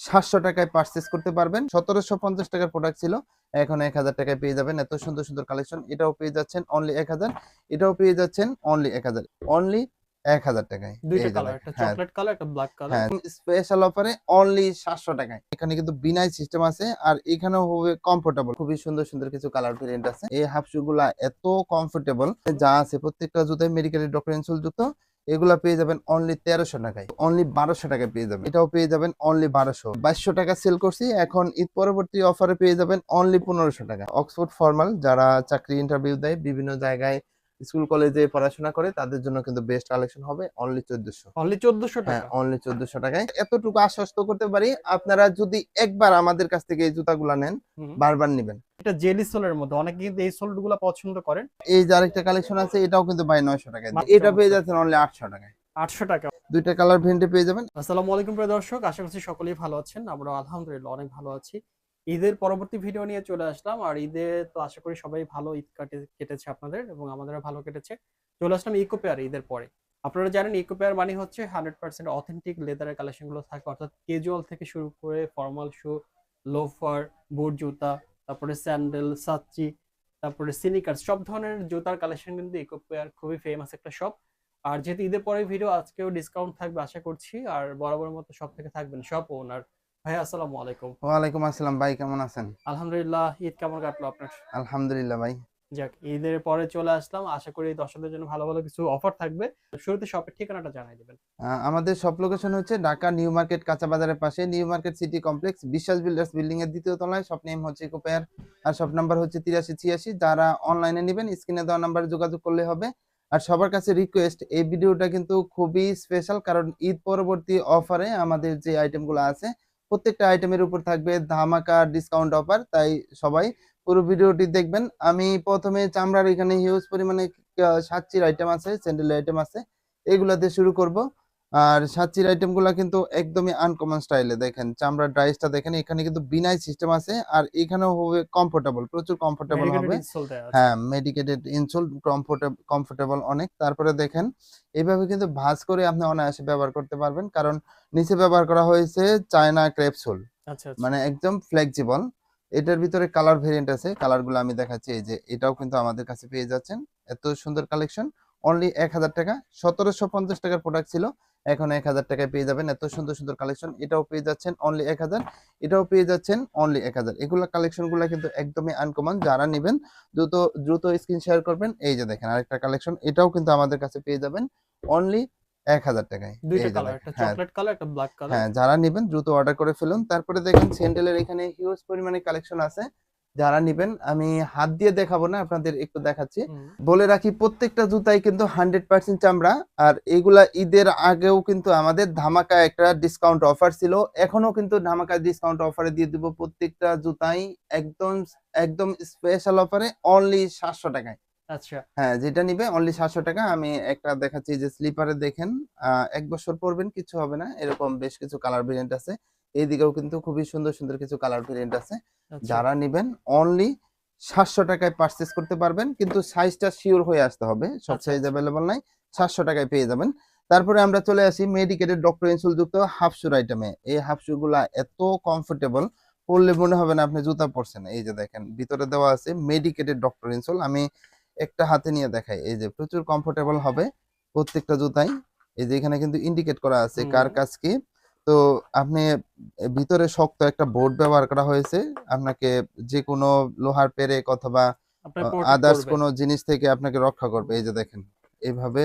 700 টাকায় পারচেস করতে পারবেন। 1750 টাকার প্রোডাক্ট ছিল, এখন 1000 টাকায় পেয়ে যাবেন। এত সুন্দর সুন্দর কালেকশন। এটাও পেয়ে যাচ্ছেন অনলি 1000, এটাও পেয়ে যাচ্ছেন অনলি 1000, অনলি 1000 টাকায়। দুইটা এই যে কালার, দেখেন, একটা হ্যাঁ চকলেট কালার, একটা ব্ল্যাক কালার। হ্যাঁ, স্পেশাল অফারে অনলি 700 টাকায়। এখানে কিন্তু বিনাই সিস্টেম আছে, আর এখানেও হবে কমফোর্টেবল। খুবই সুন্দর সুন্দর কিছু কালার ভেরিয়েন্ট আছে। এই হাফ শু গুলা এত কমফোর্টেবল, যা আছে প্রত্যেকটা জুতায় মেডিকেল ডক্টর ইনসোল যুক্ত। এগুলা পেয়ে যাবেন অনলি 1300 টাকায়, অনলি 1200 টাকায় পেয়ে যাবেন। এটাও পেয়ে যাবেন অনলি 2200 টাকা সেল করছি, এখন ঈদ পরবর্তী অফারে পেয়ে যাবেন অনলি 1500 টাকা। অক্সফোর্ড ফর্মাল যারা চাকরি ইন্টারভিউ দেয়, বিভিন্ন জায়গায় স্কুল কলেজে পড়াশোনা করে, তাদের জন্য কিন্তু বেস্ট কালেকশন হবে অনলি 1400। অনলি 1400 হ্যাঁ, টাকা। অনলি 1400 টাকায়। এতটুকু আশ্বস্ত করতে পারি, আপনারা যদি একবার আমাদের কাছ থেকে এই জুতাগুলা নেন, হুম। বারবার নিবেন। এটা জেলি সোলের মধ্যে অনেকে কিন্তু এই সোল গুলো পছন্দ করেন। এই যে আরেকটা কালেকশন আছে, এটাও কিন্তু ভাই 900 টাকায়। মাত্র এটা পেয়ে চমৎকার। যাচ্ছেন অনলি 800 টাকায়। 800 টাকা। দুইটা কালার ভেরিয়েন্টে পেয়ে যাবেন। আসসালামু আলাইকুম প্রিয় দর্শক, আশা করছি সকলেই ভালো আছেন। আমরা আলহামদুলিল্লাহ অনেক ভালো আছি। ঈদের পরবর্তী ভিডিও নিয়ে চলে আসলাম। আর ঈদে তো আশা করি সবাই ভালো ঈদ কেটেছে আপনাদের, এবং আমাদেরও ভালো কেটেছে। চলে আসলাম ইকো পেয়ার ঈদের পরে। আপনারা জানেন ইকো পেয়ার মানে হচ্ছে 100% অথেন্টিক লেদারের কালেকশন গুলো থাকে, অর্থাৎ ক্যাজুয়াল থেকে শুরু করে ফর্মাল শু, লোফার, বুট জুতা, তারপরে স্যান্ডেল, সাচ্চি, তারপরে সিনিকার, সব ধরনের জুতার কালেকশন কিন্তু ইকো পেয়ার খুবই ফেমাস একটা শপ। আর যেহেতু ঈদের পরে ভিডিও, আজকেও ডিসকাউন্ট থাকবে আশা করছি। আর বরাবরের মতো সব থেকে থাকবেন শপ ওনার ভাই। আসসালামু আলাইকুম। ওয়ালাইকুম আসসালাম ভাই, কেমন আছেন? আলহামদুলিল্লাহ, ঈদ কেমন কাটলো আপনার? আলহামদুলিল্লাহ ভাই। যাক, ঈদের পরে চলে আসলাম, আশা করি দর্শকদের জন্য ভালো ভালো কিছু অফার থাকবে। শুরুতে শপের ঠিকানাটা জানাই দিবেন। আমাদের সব লোকেশন হচ্ছে ঢাকা নিউ মার্কেট কাঁচা বাজারের পাশে, নিউ মার্কেট সিটি কমপ্লেক্স, বিশ্বাস বিল্ডার্স বিল্ডিং এর দ্বিতীয় তলায়। শপ নেম হচ্ছে ইকো পেয়ার, আর শপ নাম্বার হচ্ছে 8386। যারা অনলাইনে নেবেন, স্ক্রিনে দেওয়া নাম্বারে যোগাযোগ করলে হবে। আর সবার কাছে রিকোয়েস্ট, এই ভিডিওটা কিন্তু খুবই স্পেশাল, কারণ ঈদ পরবর্তী অফারে আমাদের যে আইটেমগুলো আছে, প্রত্যেকটা আইটেমের উপর থাকবে ধামাকা ডিসকাউন্ট অফার। তাই সবাই পুরো ভিডিওটি দেখবেন। আমি প্রথমে চামড়ার এখানে হিউজ পরিমাণে সাচ্চির আইটেম আছে, স্যান্ডেলের আইটেম আছে, এগুলা দিয়ে শুরু করব। আর সাচ্চির আইটেম গুলা কিন্তু একদমই আনকমন স্টাইলে। দেখেন চামড়ার ডাইসটা দেখেন, এখানে কিন্তু বিনাই সিস্টেম আছে, আর এখানেও হবে কমফোর্টেবল, প্রচুর কমফোর্টেবল মেডিকেটেড হবে। ইনসোল দেয়া আছে। হ্যাঁ, মেডিকেটেড ইনসোল, কমফোর্টেবল অনেক। তারপরে দেখেন এইভাবে কিন্তু ভাঁজ করে আপনি অনায়াসে ব্যবহার করতে পারবেন, কারণ নিচে ব্যবহার করা হয়েছে চায়না ক্রেপ সোল, আচ্ছা আচ্ছা। মানে একদম ফ্লেক্সিবল। এটার ভিতরে কালার ভেরিয়েন্ট আছে, কালারগুলো আমি দেখাচ্ছি। এই যে এটাও কিন্তু আমাদের কাছে পেয়ে যাচ্ছেন। এত সুন্দর কালেকশন, অনলি 1000 টাকা। 1750 টাকার প্রোডাক্ট ছিল, এখন 1000 টাকায় পেয়ে যাবেন। এত সুন্দর সুন্দর কালেকশন। এটাও পেয়ে যাচ্ছেন অনলি 1000, এটাও পেয়ে যাচ্ছেন অনলি 1000। এগুলা কালেকশনগুলো কিন্তু একদমই আনকমন। যারা নেবেন দ্রুত দ্রুত স্ক্রিন শেয়ার করবেন। এই যে দেখেন আরেকটা কালেকশন, এটাও কিন্তু আমাদের কাছে পেয়ে যাবেন অনলি 1000 টাকায়। দুইটা এই যে কালার, দেখেন, একটা হ্যাঁ চকলেট কালার, একটা ব্ল্যাক কালার। হ্যাঁ, যারা নেবেন দ্রুত অর্ডার করে ফেলুন। তারপরে দেখেন স্যান্ডেলের এখানে হিউজ পরিমাণে কালেকশন আছে। যারা নেবেন, আমি হাত দিয়ে দেখাবো না, আপনাদের একটু দেখাচ্ছি। হুম। বলে রাখি, প্রত্যেকটা জুতাই কিন্তু 100% চামড়া। আর এগুলা ঈদের আগেও কিন্তু আমাদের ধামাকা একটা ডিসকাউন্ট অফার ছিল, এখনো কিন্তু ধামাকা ডিসকাউন্ট অফারে দিয়ে দিব প্রত্যেকটা জুতাই। একদম একদম স্পেশাল অফারে অনলি 700 টাকায়। আচ্ছা। হ্যাঁ, যেটা নিবে অনলি 700 টাকা। আমি একটা দেখাচ্ছি, যে স্লিপারে দেখেন, ১ বছর পরবেন কিছু হবে না, এরকম বেশ কিছু কালার ভেরিয়েন্ট আছে। এইদিকেও কিন্তু খুবই সুন্দর সুন্দর কিছু কালার ভেরিয়েন্ট আছে। আচ্ছা। যারা নিবেন অনলি 700 টাকায় পারচেজ করতে পারবেন, কিন্তু সাইজটা সিওর হয়ে আসতে হবে, সব আচ্ছা সাইজ আচ্ছা। অ্যাভেলেবল নাই। 700 টাকায় পেয়ে যাবেন। তারপরে আমরা চলে আসি মেডিকেটেড ডক্টর ইনসোল যুক্ত হাফ শুর আইটেমে। এই হাফ শু গুলা এত কমফোর্টেবল, পরলে মনে হবে না আপনি জুতা পরছেন। এই যে দেখেন ভিতরে দেওয়া আছে মেডিকেটেড ডক্টর ইনসোল। আমি একটা হাতে নিয়ে দেখাই। এই যে প্রচুর কমফোর্টেবল হবে প্রত্যেকটা জুতাই। এই যে এখানে কিন্তু ইন্ডিকেট করা আছে হুম। কার কাজ কি। তো আপনি ভিতরে শক্ত একটা বোর্ড ব্যবহার করা হয়েছে, আপনাকে যে কোনো লোহার পেরেক অথবা আপনার প্রোটেক্ট আদার্স করবে। কোনো জিনিস থেকে আপনাকে রক্ষা করবে। এই যে দেখেন এইভাবে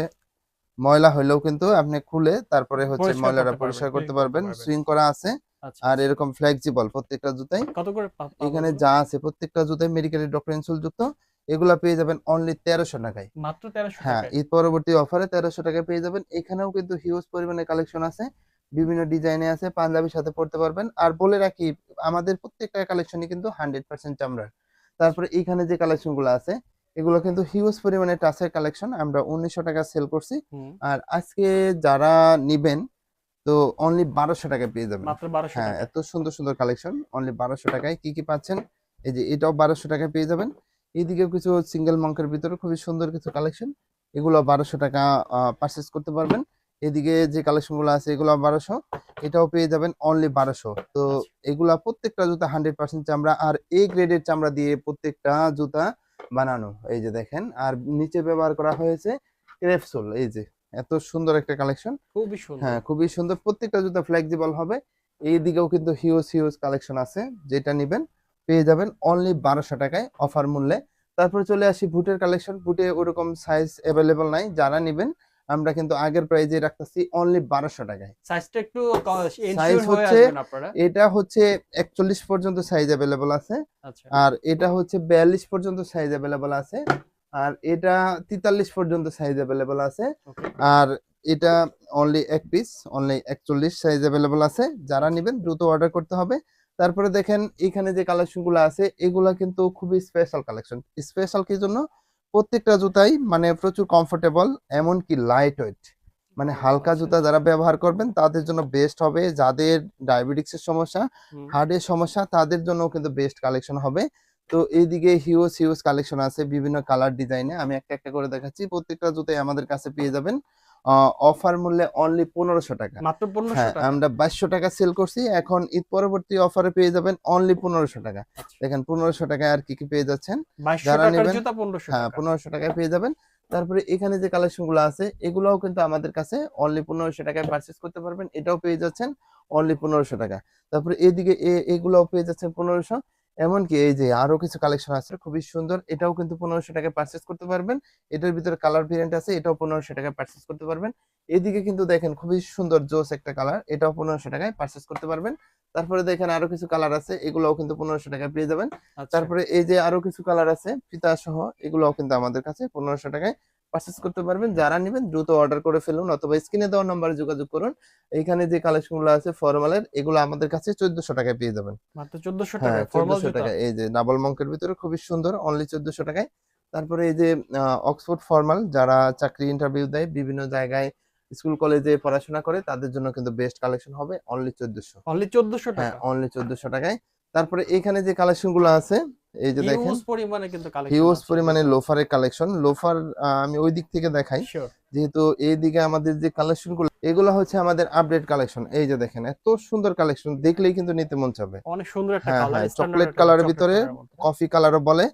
ময়লা হইলেও কিন্তু আপনি খুলে তারপরে হচ্ছে পরিষ্কার ময়লাটা করতে পারবেন, পরিষ্কার করতে ক্লিন করতে পারবেন। পারবেন। সুইং করা আছে, আচ্ছা আর আচ্ছা। এরকম ফ্লেক্সিবল প্রত্যেকটা জুতাই। কত করে পাবো এখানে এগুলো? যা আছে প্রত্যেকটা জুতাই মেডিকেলের ডক্টর ইনসোল যুক্ত। এগুলা পেয়ে যাবেন অনলি 1300 টাকায়। মাত্র 1300 হ্যাঁ, টাকায়। ঈদ পরবর্তী অফারে 1300 টাকায় পেয়ে যাবেন। এখানেও কিন্তু হিউজ পরিমাণে কালেকশন আছে, বিভিন্ন ডিজাইনে আছে, পাঞ্জাবির সাথে পড়তে পারবেন। আর বলে রাখি, আমাদের প্রত্যেকটা কালেকশনই কিন্তু 100% চামড়ার। তারপরে এখানে যে কালেকশন গুলো আছে, এগুলো কিন্তু হিউজ পরিমাণে টাচের কালেকশন, আমরা 1900 টাকা সেল করছি। হুম। আর আজকে যারা নিবেন, তো অনলি 1200 টাকায় পেয়ে যাবেন। মাত্র 1200 হ্যাঁ, টাকায়। এত সুন্দর সুন্দর কালেকশন অনলি 1200 টাকায়। কি কি পাচ্ছেন, এই যে এটাও 1200 টাকায় পেয়ে যাবেন। এইদিকেও কিছু সিঙ্গেল মঙ্কের ভিতরে খুবই সুন্দর কিছু কালেকশন, এগুলো 1200 টাকা পারচেস করতে পারবেন। এদিকে যে কালেকশনগুলো আছে এগুলো 1200, এটাও পেয়ে যাবেন অনলি 1200। তো আচ্ছা এগুলা প্রত্যেকটা জুতা 100% চামড়া আর এ গ্রেডের চামড়া দিয়ে প্রত্যেকটা জুতা বানানো, এই যে দেখেন। আর নিচে ব্যবহার করা হয়েছে ক্রেপসোল, এই যে এত সুন্দর একটা কালেকশন। খুবই সুন্দর। হ্যাঁ, খুবই সুন্দর, প্রত্যেকটা জুতা ফ্লেক্সিবল হবে। এই দিকেও কিন্তু হিউজ হিউজ কালেকশন আছে, যেটা নিবেন পেয়ে যাবেন অনলি 1200 টাকায় অফার মূল্যে। তারপরে চলে আসি বুটের কালেকশন। বুটে ওরকম সাইজ অ্যাভেলেবল নাই, যারা নিবেন আমরা কিন্তু আগের প্রাইজে রাখতেছি অনলি 1200 টাকায়। সাইজটা একটু সাইজ এনশিওর হয়ে হচ্ছে, আসবেন আপনারা। এটা হচ্ছে 41 পর্যন্ত সাইজ অ্যাভেলেবল আছে, আচ্ছা আর এটা হচ্ছে 42 পর্যন্ত সাইজ অ্যাভেলেবল আছে, আর এটা 43 পর্যন্ত সাইজ অ্যাভেলেবল আছে, ওকে। আর এটা অনলি এক পিস, অনলি 41 সাইজ অ্যাভেলেবল আছে। যারা আচ্ছা নেবেন দ্রুত অর্ডার করতে হবে। তারপরে দেখেন এখানে যে কালেকশন গুলো আছে এগুলা কিন্তু খুবই স্পেশাল কালেকশন। স্পেশাল কি জন্য? প্রত্যেকটা জুতাই মানে প্রচুর কমফোর্টেবল, এমনকি লাইট ওয়েট, মানে ও হালকা আচ্ছা জুতা আচ্ছা। যারা ব্যবহার করবেন তাদের জন্য বেস্ট হবে। যাদের ডায়াবেটিক্সের সমস্যা, হুম। হার্টের সমস্যা, তাদের জন্য কিন্তু বেস্ট কালেকশন হবে। তো এইদিকে হিউজ হিউজ কালেকশন আছে বিভিন্ন কালার ডিজাইনে, আমি একটা একটা করে দেখাচ্ছি। প্রত্যেকটা জুতাই আমাদের কাছে পেয়ে যাবেন অফার মূল্যে অনলি 1500 টাকা। মাত্র 1500 হ্যাঁ, টাকা। আমরা 2200 টাকা সেল করছি, এখন ঈদ পরবর্তী অফারে পেয়ে যাবেন অনলি 1500 টাকা। আচ্ছা দেখেন 1500 টাকায় আর কি কি পেয়ে যাচ্ছেন 2200 যারা টাকার নেবেন। জুতা 1500 হ্যাঁ, টাকা। 1500 টাকায় পেয়ে যাবেন। তারপরে এখানে যে কালেকশন গুলো আছে এগুলোও কিন্তু আমাদের কাছে অনলি 1500 টাকায় পারচেজ করতে পারবেন, এটাও পেয়ে যাচ্ছেন অনলি 1500 টাকা। তারপরে এদিকে এগুলোও পেয়ে যাচ্ছেন 1500। এমনকি এই যে আরো কিছু কালেকশন আছে খুবই সুন্দর, এটাও কিন্তু 1500 টাকায় পারচেজ করতে পারবেন। এটার ভিতরে কালার ভেরিয়েন্ট আছে, এটাও 1500 টাকায় পারচেজ করতে পারবেন। এদিকে কিন্তু দেখেন খুবই সুন্দর জোস একটা কালার, এটাও 1500 টাকায় পারচেজ করতে পারবেন। তারপরে দেখেন আরো কিছু কালার আছে, এগুলোও কিন্তু 1500 টাকায় পেয়ে যাবেন। আচ্ছা তারপরে এই যে আরো কিছু কালার আছে ফিতা সহ, এগুলোও কিন্তু আমাদের কাছে 1500 টাকায় পারচেজ করতে পারবেন। যারা নেবেন দ্রুত অর্ডার করে ফেলুন অথবা স্ক্রিনে দেওয়া নম্বরে যোগাযোগ করুন। এইখানে যে কালেকশন গুলো আছে ফরমালের, এগুলো আমাদের কাছে 1400 টাকায় পেয়ে যাবেন। মাত্র 1400 হ্যাঁ, টাকায় ফরমাল 1400 জুতা। টাকায়, এই যে ডাবল মঙ্কের ভিতরে খুবই সুন্দর, অনলি 1400 টাকায়। তারপরে এই যে অক্সফোর্ড ফরমাল, যারা চাকরি ইন্টারভিউ দেয় বিভিন্ন জায়গায়, স্কুল কলেজে পড়াশোনা করে, তাদের জন্য কিন্তু বেস্ট কালেকশন হবে অনলি 1400। অনলি 1400 হ্যাঁ, টাকা। অনলি 1400 টাকায়। তারপরে এইখানে যে কালেকশন গুলো আছে এই যে দেখেন হিউজ পরিমাণে কিন্তু কালেকশন হিউজ আছে পরিমাণে জুতার। লোফারের কালেকশন। লোফার আমি ওই দিক থেকে দেখাই, শিওর। যেহেতু এইদিকে আমাদের যে কালেকশন গুলো এগুলো হচ্ছে আমাদের আপডেট কালেকশন। এই যে দেখেন এত সুন্দর কালেকশন, দেখলেই কিন্তু নিতে মন চাবে। অনেক সুন্দর একটা হ্যাঁ কালার, হ্যাঁ, স্ট্যান্ডার্ড চকলেট একটা কালার, কালারের চকলেট ভিতরে, কালারের মধ্যে। কফি কালারও বলে।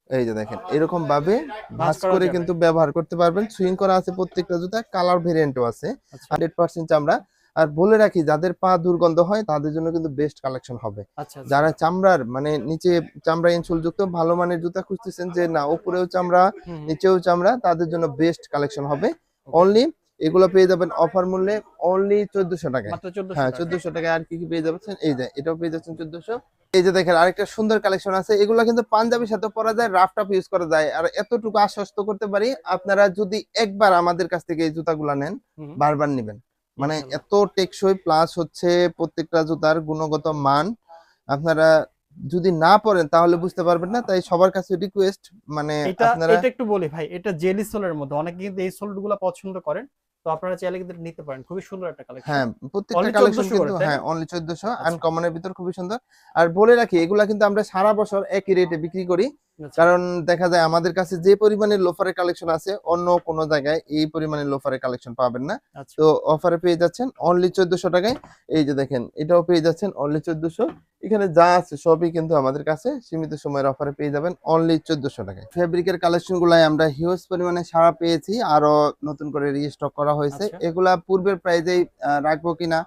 এই যে দেখেন এরকম ভাবে ভাঁজ ভাঁজ করা করে যাবে। কিন্তু ব্যবহার করতে পারবেন। সুইং করা আছে প্রত্যেকটা জুতা, কালার ভেরিয়েন্টও আছে, আচ্ছা 100% চামড়া। আর বলে রাখি যাদের পা দুর্গন্ধ হয় তাদের জন্য কিন্তু বেস্ট কালেকশন হবে। আচ্ছা আচ্ছা। যারা চামড়ার মানে নিচে চামড়া ইনসোল যুক্ত ভালো মানের জুতা খুঁজতেছেন, যে না উপরেও চামড়া হুম হুম। নিচেও চামড়া, তাদের জন্য বেস্ট কালেকশন হবে। ওকে। অনলি এগুলো পেয়ে যাবেন অফার মূল্যে অনলি 1400 টাকায়। মাত্র 1400 হ্যাঁ, টাকা। 1400 টাকায়। আর কি কি পেয়ে যাচ্ছেন, এই যে এটাও পেয়ে যাচ্ছেন 1400। এই যে দেখেন আরেকটা সুন্দর কালেকশন আছে, এগুলো কিন্তু পাঞ্জাবির সাথে পরা যায়, রাফ টাফ ইউজ করা যায়। আর এতটুকু আশ্বস্ত করতে পারি, আপনারা যদি একবার আমাদের কাছ থেকে এই জুতাগুলা নেন হুম হুম। বারবার নিবেন। মানে ইনশাআল্লাহ। এত টেকসই, প্লাস হচ্ছে প্রত্যেকটা জুতার গুণগত মান আপনারা যদি না পড়েন তাহলে বুঝতে পারবেন না। তাই সবার কাছে রিকোয়েস্ট, মানে এটা আপনারা এটা একটু বলি ভাই, এটা জেলি সোলের মধ্যে অনেকে কিন্তু এই সোল গুলো পছন্দ করেন। তো আপনারা চাইলে কিন্তু নিতে পারেন। খুবই সুন্দর একটা কালেকশন। হ্যাঁ, প্রত্যেকটা অনলি কালেকশন 1400 করে কিন্তু তাই না? হ্যাঁ অনলি 1400, আচ্ছা আনকমনের ভিতর খুবই সুন্দর। আর বলে রাখি এগুলা কিন্তু আমরা সারা বছর একই রেটে বিক্রি করি। আচ্ছা কারণ দেখা যায় আমাদের কাছে যে পরিমাণের লোফারের কালেকশন আছে অন্য কোনো জায়গায় এই পরিমাণের লোফারের কালেকশন পাবেন না। আচ্ছা। তো অফারে পেয়ে যাচ্ছেন অনলি 1400 টাকায়। এই যে দেখেন এটাও পেয়ে যাচ্ছেন অনলি 1400। এখানে যা আছে সবই কিন্তু আমাদের কাছে সীমিত সময়ের অফারে পেয়ে যাবেন অনলি 1400 টাকায়। ফেব্রিকের কালেকশন গুলাই আমরা হিউজ পরিমাণে সাড়া পেয়েছি, আরো নতুন করে রিস্টক করা হয়েছে। আচ্ছা। এগুলা পূর্বের প্রাইজেই রাখবো কিনা,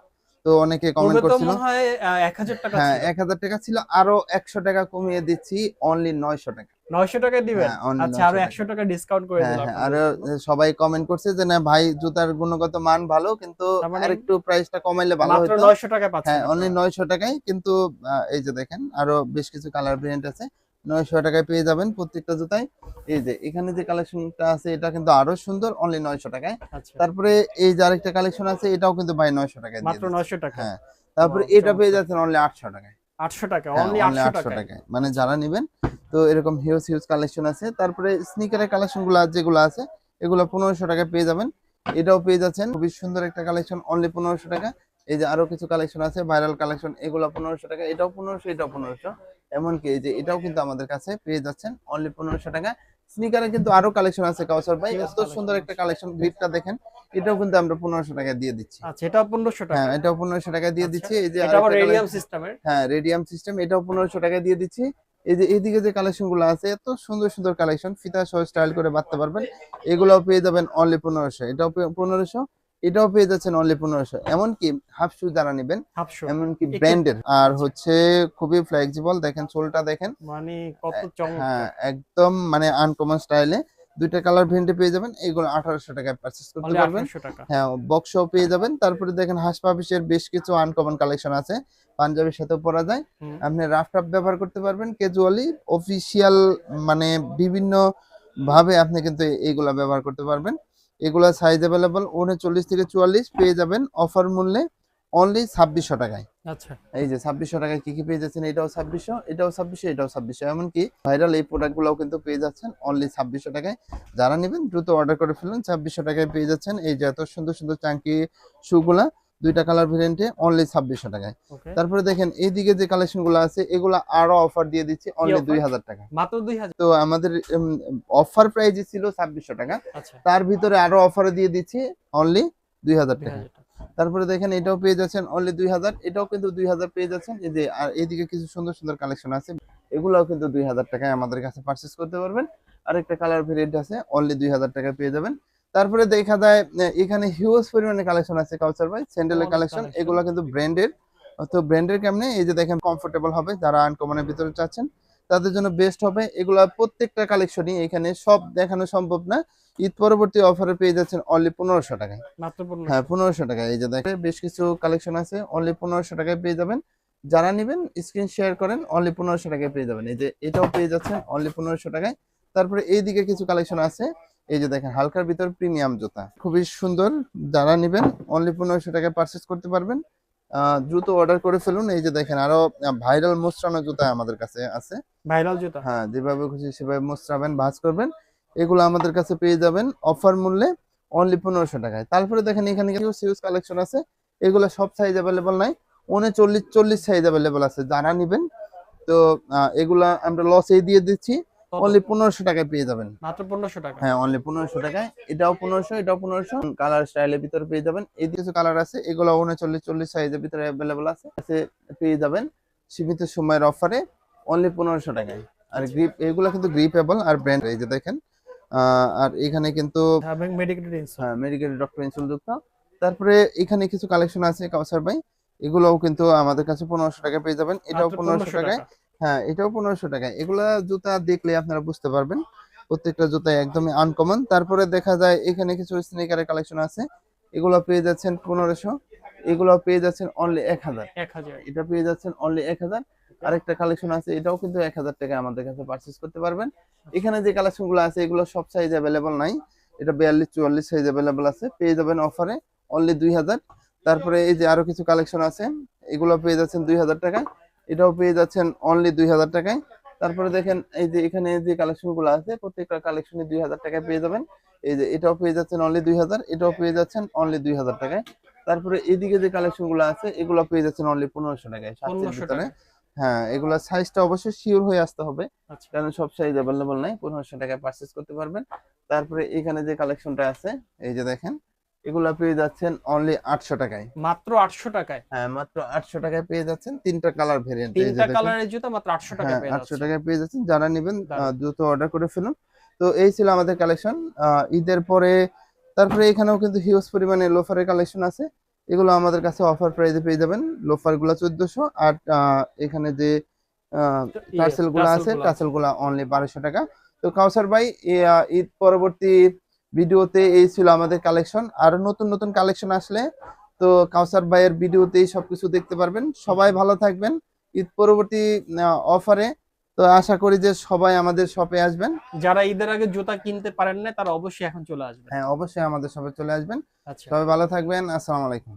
তো অনেকে পূর্বে কমেন্ট তো করছিল। মনে হয় 1000 টাকা হ্যাঁ, ছিল। 1000 টাকা ছিল, আরো 100 টাকা কমিয়ে দিচ্ছি অনলি 900 টাকা। 900 টাকায় দিবেন? হ্যাঁ, অনলি আচ্ছা আরো 900 টাকা। 100 টাকা ডিসকাউন্ট করে হ্যাঁ দিল হ্যাঁ, আপনাদের আরো জন্য। সবাই কমেন্ট করছে যে না ভাই জুতার গুণগত মান ভালো, কিন্তু তার মানে আরেকটু প্রাইসটা কমাইলে ভালো মাত্র হতো। 900 টাকায় পাচ্ছেন হ্যাঁ, অনলি আপনারা। 900 টাকায়, কিন্তু এই যে দেখেন আরো বেশ কিছু কালার ভেরিয়েন্ট আছে, 900 টাকায় পেয়ে যাবেন প্রত্যেকটা জুতাই। এই যে এখানে যে কালেকশনটা আছে এটা কিন্তু আরো সুন্দর, অনলি 900 টাকায়। আচ্ছা। তারপরে এই যে আরেকটা কালেকশন আছে, এটাও কিন্তু ভাই 900 টাকায় দিয়ে মাত্র দিচ্ছি। 900 টাকা। হ্যাঁ, তারপরে ওয়াও এটা পেয়ে চমৎকার। যাচ্ছেন অনলি 800 টাকায়। 800 টাকা, হ্যাঁ, অনলি অনলি 800 800 টাকায়। টাকায়, মানে আচ্ছা। যারা নিবেন। তো এরকম হিউজ হিউজ কালেকশন আছে। তারপরে স্নিকারের কালেকশন গুলো যেগুলো আছে এগুলো 1500 টাকায় পেয়ে যাবেন। এটাও পেয়ে যাচ্ছেন, খুবই সুন্দর একটা কালেকশন অনলি 1500 টাকা। এই যে আরো কিছু কালেকশন আছে ভাইরাল কালেকশন, এগুলো 1500 টাকা, এটাও 1500, এটাও 1500। এমনকি এই যে এটাও কিন্তু আমাদের কাছে পেয়ে যাচ্ছেন অনলি 1500 টাকা। স্নিকারে কিন্তু আরো কালেকশন আছে কাউসার ভাই, হিউজ এত সুন্দর কালেকশন একটা আছে। কালেকশন, গ্রিপটা দেখেন। এটাও কিন্তু আমরা 1500 টাকা দিয়ে দিচ্ছি। আচ্ছা, এটা 1500 টাকা। হ্যাঁ, এটাও 1500 টাকা দিয়ে আচ্ছা, দিচ্ছি। এই যে এটা আবার আরেকটা রেডিয়াম সিস্টেমের। হ্যাঁ, রেডিয়াম সিস্টেম, এটাও 1500 টাকা দিয়ে দিচ্ছি। এই যে এইদিকে যে কালেকশন গুলো আছে এত সুন্দর সুন্দর কালেকশন, ফিতা সহ স্টাইল করে বাঁধতে পারবেন। এগুলোও পেয়ে যাবেন অনলি 1500, এটাও 1500, এটাও পেয়ে যাচ্ছেন অনলি 1500। এমনকি হাফ শু যারা নেবেন, হাফশো এমনকি একটু। ব্র্যান্ডের আর আচ্ছা, হচ্ছে খুবই ফ্লেক্সিবল, দেখেন সোলটা দেখেন। মানে কত হ্যাঁ, চমৎকার। একদম মানে আনকমন স্টাইলে দুইটা কালার ভেন্টে পেয়ে যাবেন। এগুলো 1800 টাকায় পারচেজ করতে অনলি পারবেন। 1800 টাকা। হ্যাঁ, বক্সও পেয়ে যাবেন। তারপরে দেখেন হাঁস পাপিসের বেশ কিছু আনকমন কালেকশন আছে, পাঞ্জাবির সাথেও পরা যায়। হুম, আপনি রাফ টাফ ব্যবহার করতে পারবেন, ক্যাজুয়ালি, অফিসিয়াল, মানে বিভিন্ন ভাবে আপনি কিন্তু এইগুলা ব্যবহার করতে পারবেন। এগুলা সাইজ অ্যাভেলেবল 39 থেকে 44 পেয়ে যাবেন অফার মূল্যে অনলি 2600 টাকায়। আচ্ছা, এই যে 2600 টাকায় কি কি পেয়ে যাচ্ছেন, এটাও 2600, এটাও 2600, এটাও 2600, এমনকি ভাইরাল এই প্রোডাক্টগুলোও কিন্তু পেয়ে যাচ্ছেন অনলি 2600 টাকায়। যারা নেবেন দ্রুত অর্ডার করে ফেলুন, 2600 টাকায় পেয়ে যাচ্ছেন এই যে এত সুন্দর সুন্দর চাঙ্কি শুগুলা, দুইটা কালার ভেরিয়েন্টে অনলি 2600 টাকায়। ওকে। তারপরে দেখেন এইদিকে যে কালেকশন গুলো আছে এগুলা আরো অফার দিয়ে দিচ্ছি কি অনলি অফার? 2000 টাকা। মাত্র 2000। তো আমাদের অফার প্রাইস ছিল 2600 টাকা, আচ্ছা, তার ভিতরে আরো অফারে দিয়ে দিচ্ছি অনলি 2000 টাকা। 2000 টাকা। তারপরে দেখেন এটাও পেয়ে যাচ্ছেন অনলি 2000, এটাও কিন্তু 2000 পেয়ে যাচ্ছেন। এই যে আর এইদিকে কিছু সুন্দর সুন্দর কালেকশন আছে, এগুলাও কিন্তু 2000 টাকায় আমাদের কাছে পারচেজ করতে পারবেন। আরেকটা কালার ভেরিয়েন্ট আছে অনলি 2000 টাকায় পেয়ে যাবেন। তারপরে দেখা যায় এখানে হিউজ পরিমাণে কালেকশন আছে কাউসার ভাই, স্যান্ডেলের অনেক কালেকশন, কালেকশন। এগুলা কিন্তু ব্র্যান্ডের। তো ব্র্যান্ডের কেমনে, এই যে দেখেন কমফোর্টেবল হবে, যারা আনকমনের ভিতরে চাচ্ছেন তাদের জন্য বেস্ট হবে। এগুলা প্রত্যেকটা কালেকশনই এখানে সব দেখানো সম্ভব না। ঈদ পরবর্তী অফারে পেয়ে যাচ্ছেন অনলি 1500 টাকায়। মাত্র হ্যাঁ, 1500। 1500 টাকায়। এই যে দেখেন বেশ কিছু কালেকশন আছে অনলি 1500 টাকায় পেয়ে যাবেন। যারা নেবেন স্ক্রিন শেয়ার করেন, অনলি 1500 টাকায় পেয়ে যাবেন। এই যে এটাও পেয়ে যাচ্ছেন অনলি 1500 টাকায়। তারপরে এইদিকে কিছু কালেকশন আছে, এই যে দেখেন হালকার ভিতর প্রিমিয়াম জুতা, খুবই সুন্দর। যারা নেবেন অনলি 1500 টাকায় পারচেজ করতে পারবেন। দ্রুত অর্ডার করে ফেলুন। এই যে দেখেন আরো ভাইরাল মোস্টানো জুতা আমাদের কাছে আছে। ভাইরাল জুতা। হ্যাঁ, যেভাবে খুশি সেভাবে মোস্টাবেন, ভাঁজ করবেন, এগুলো আমাদের কাছে পেয়ে যাবেন অফার মূল্যে অনলি 1500 টাকায়। তারপরে দেখেন এখানে কিছু সিউজ কালেকশন আছে, এগুলো সব সাইজ অ্যাভেলেবল নাই, 39 40 সাইজ অ্যাভেলেবল আছে। যারা নেবেন তো এগুলা আমরা লসেই দিয়ে দিচ্ছি, কত? অনলি 1500 টাকায় পেয়ে যাবেন। মাত্র 1500 টাকা। হ্যাঁ, অনলি 1500 টাকায়। এটাও 1500, এটাও 1500, কালার স্টাইলের ভিতরে পেয়ে যাবেন। এই কিছু কালার আছে, এগুলো 39 40 সাইজের ভিতরে অ্যাভেলেবল আছে, পেয়ে যাবেন সীমিত সময়ের অফারে অনলি 1500 টাকায়। আর গ্রিপ, এগুলো কিন্তু গ্রিপেবল আর ব্র্যান্ড, এই যে দেখেন। আর এখানে কিন্তু এবং মেডিকেটেড ইনসোল। হ্যাঁ, মেডিকেল ডক্টর ইনসুল যুক্ত। তারপরে এখানে কিছু কালেকশন আছে কাউসার ভাই, এগুলোও কিন্তু আমাদের কাছে 1500 টাকায় পেয়ে যাবেন। এটাও মাত্র 1500 1500 টাকায়। টাকা। হ্যাঁ, এটাও 1500 টাকায়। এগুলা জুতা দেখলে আপনারা বুঝতে পারবেন প্রত্যেকটা জুতাই একদমই আনকমন। তারপরে দেখা যায় এখানে কিছু স্নিকারের কালেকশন আছে, এগুলো পেয়ে যাচ্ছেন 1500, এগুলো পেয়ে যাচ্ছেন অনলি 1000। 1000। এটা পেয়ে যাচ্ছেন অনলি 1000। আরেকটা কালেকশন আছে, এটাও কিন্তু 1000 টাকায় আমাদের কাছে পারচেজ করতে পারবেন। এখানে যে কালেকশন গুলো আছে এগুলো সব সাইজ অ্যাভেলেবল নাই, এটা 42 44 সাইজ অ্যাভেলেবল আছে, পেয়ে যাবেন অফারে অনলি 2000। তারপরে এই যে আরো কিছু কালেকশন আছে, এগুলো পেয়ে যাচ্ছেন 2000 টাকায়, এটাও পেয়ে যাচ্ছেন অনলি 2000 টাকায়। তারপরে দেখেন এই যে এখানে যে কালেকশন গুলো আছে প্রত্যেকটা কালেকশনই 2000 টাকায় পেয়ে যাবেন। এই যে এটাও পেয়ে যাচ্ছেন অনলি 2000, এটাও পেয়ে যাচ্ছেন অনলি 2000 টাকায়। তারপরে এদিকে যে কালেকশন গুলো আছে এগুলো পেয়ে যাচ্ছেন অনলি 1500 টাকায়, 7 এর 1500 ভিতরে। টাকা। হ্যাঁ, এগুলা সাইজটা অবশ্যই শিওর হয়ে আসতে হবে, আচ্ছা, কারণ সব সাইজ অ্যাভেলেবল নাই। 1500 টাকায় পারচেজ করতে পারবেন। তারপরে এখানে যে কালেকশনটা আছে এই যে দেখেন, এগুলা পেয়ে যাচ্ছেন অনলি 800 টাকায়। মাত্র 800 টাকায়। হ্যাঁ, মাত্র 800 টাকায় পেয়ে যাচ্ছেন তিনটা কালার ভেরিয়েন্ট, এই যে তিনটা দেখেন। কালারের জুতা মাত্র 800 টাকায় হ্যাঁ, পেয়ে 800 যাচ্ছে। টাকায় পেয়ে যাচ্ছেন। যারা নেবেন দারুণ। দ্রুত অর্ডার করে ফেলুন। তো এই ছিল আমাদের কালেকশন ঈদের পরে। তারপরে এখানেও কিন্তু হিউজ পরিমাণে লোফারের কালেকশন আছে, এগুলো আমাদের কাছে অফার প্রাইসে পেয়ে যাবেন। লোফার গুলা 1400, আর এখানে যে টার্সেল গুলা আছে, টাসেলগুলো আছে। টার্সেল গুলা অনলি 1200 টাকা। তো কাউসার ভাই, ঈদ পরবর্তী ভিডিওতে এই ছিল আমাদের কালেকশন। আর নতুন নতুন কালেকশন আসলে তো কাউসার ভাইয়ের ভিডিওতেই সবকিছু দেখতে পারবেন। সবাই ভালো থাকবেন ঈদ পরবর্তী অফারে। তো আশা করি যে সবাই আমাদের শপে আসবেন। যারা ঈদের আগে জুতা কিনতে পারেন না তারা অবশ্যই এখন চলে আসবেন। হ্যাঁ, অবশ্যই আমাদের শপে চলে আসবেন। আচ্ছা। সবাই ভালো থাকবেন। আসসালামু আলাইকুম।